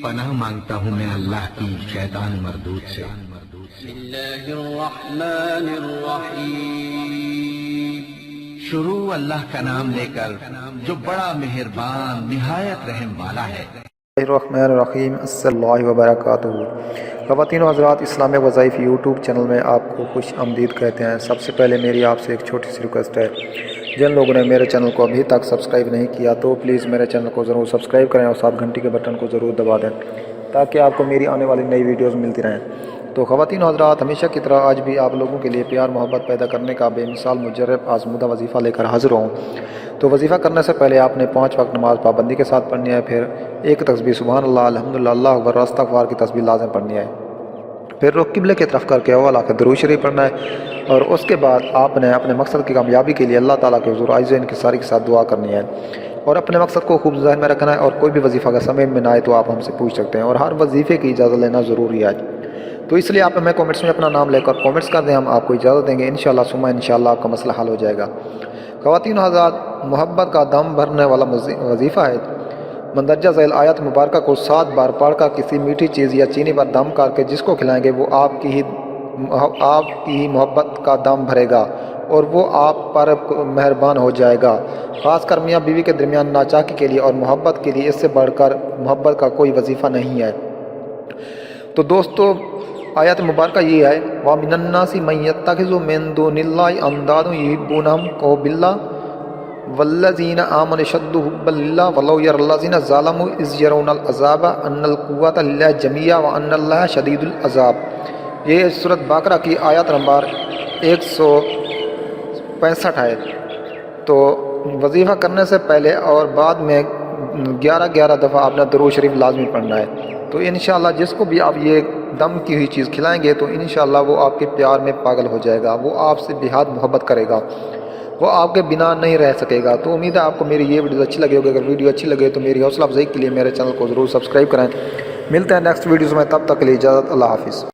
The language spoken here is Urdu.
پناہ مانگتا ہوں میں اللہ کی شیطان مردود سے۔ بسم اللہ الرحمن الرحیم۔ شروع اللہ کا نام لے کر جو بڑا مہربان نہایت رحم والا ہے۔ الرحمن الرحیم۔ السلام علیکم وبرکاتہ۔ خواتین و حضرات، اسلامی وظائف یوٹیوب چینل میں آپ کو خوش آمدید کہتے ہیں۔ سب سے پہلے میری آپ سے ایک چھوٹی سی ریکویسٹ ہے، جن لوگوں نے میرے چینل کو ابھی تک سبسکرائب نہیں کیا تو پلیز میرے چینل کو ضرور سبسکرائب کریں اور ساتھ گھنٹی کے بٹن کو ضرور دبا دیں تاکہ آپ کو میری آنے والی نئی ویڈیوز ملتی رہیں۔ تو خواتین و حضرات، ہمیشہ کی طرح آج بھی آپ لوگوں کے لیے پیار محبت پیدا کرنے کا بے مثال مجرب آزمودہ وظیفہ لے کر حاضر ہوں۔ تو وظیفہ کرنے سے پہلے آپ نے 5 وقت نماز پابندی کے ساتھ پڑھنی ہے، پھر ایک تسبیح سبحان اللہ، الحمدللہ، اللہ اکبر اور استغفار کی تسبیح لازم پڑھنی ہے، پھر رخ قبلے کی طرف کر کے اول آ کے درود شریف پڑھنا ہے، اور اس کے بعد آپ نے اپنے مقصد کی کامیابی کے لیے اللہ تعالیٰ کے حضور عاجز انکساری کے ساتھ دعا کرنی ہے، اور اپنے مقصد کو خوب ذہن میں رکھنا ہے۔ اور کوئی بھی وظیفہ اگر سمجھ میں نہ آئے تو آپ ہم سے پوچھ سکتے ہیں، اور ہر وظیفے کی اجازت لینا ضروری ہے، تو اس لیے آپ ہمیں کومنٹس میں اپنا نام لے کر کومنٹس کر دیں، ہم آپ کو اجازت دیں گے انشاءاللہ ثم انشاءاللہ آپ کا مسئلہ حل ہو جائے گا۔ خواتین و حضرات، محبت کا دم بھرنے والا وظیفہ ہے۔ مندرجہ ذیل آیت مبارکہ کو 7 بار پڑھ کر کسی میٹھی چیز یا چینی پر دم کر کے جس کو کھلائیں گے وہ آپ کی ہی محبت کا دم بھرے گا اور وہ آپ پر مہربان ہو جائے گا۔ خاص کر میاں بیوی کے درمیان ناچاکی کے لیے اور محبت کے لیے اس سے بڑھ کر محبت کا کوئی وظیفہ نہیں ہے۔ تو دوستو، آیت مبارکہ یہ ہے، وَمِنَ النَّاسِ مَن يَتَّخِذُ مِن دُونِ اللَّهِ أَندَادًا يُحِبُّونَهُمْ كَحُبِّ اللَّهِ وَالَّذِينَ آمَنُوا أَشَدُّ حُبًّا لِلَّهِ وَلَوْ يَرَى الَّذِينَ ظَلَمُوا إِذْ يَرَوْنَ الْعَذَابَ أَنَّ الْقُوَّةَ لِلَّهِ جَمِيعًا وَأَنَّ اللَّهَ شَدِيدُ الْعَذَابِ۔ یہ سورۃ بقرہ کی آیت نمبر 165 ہے۔ تو وظیفہ کرنے سے پہلے اور بعد میں 11 دفعہ آپ نے درود شریف لازمی پڑھنا ہے۔ تو انشاءاللہ جس کو بھی آپ یہ دم کی ہوئی چیز کھلائیں گے تو انشاءاللہ وہ آپ کے پیار میں پاگل ہو جائے گا، وہ آپ سے بےحد محبت کرے گا، وہ آپ کے بنا نہیں رہ سکے گا۔ تو امید ہے آپ کو میری یہ ویڈیو اچھی لگے ہوگی۔ اگر ویڈیو اچھی لگے تو میری حوصلہ افزائی کے لیے میرے چینل کو ضرور سبسکرائب کریں۔ ملتے ہیں نیکسٹ ویڈیوز میں، تب تک کے لیے اجازت، اللہ حافظ۔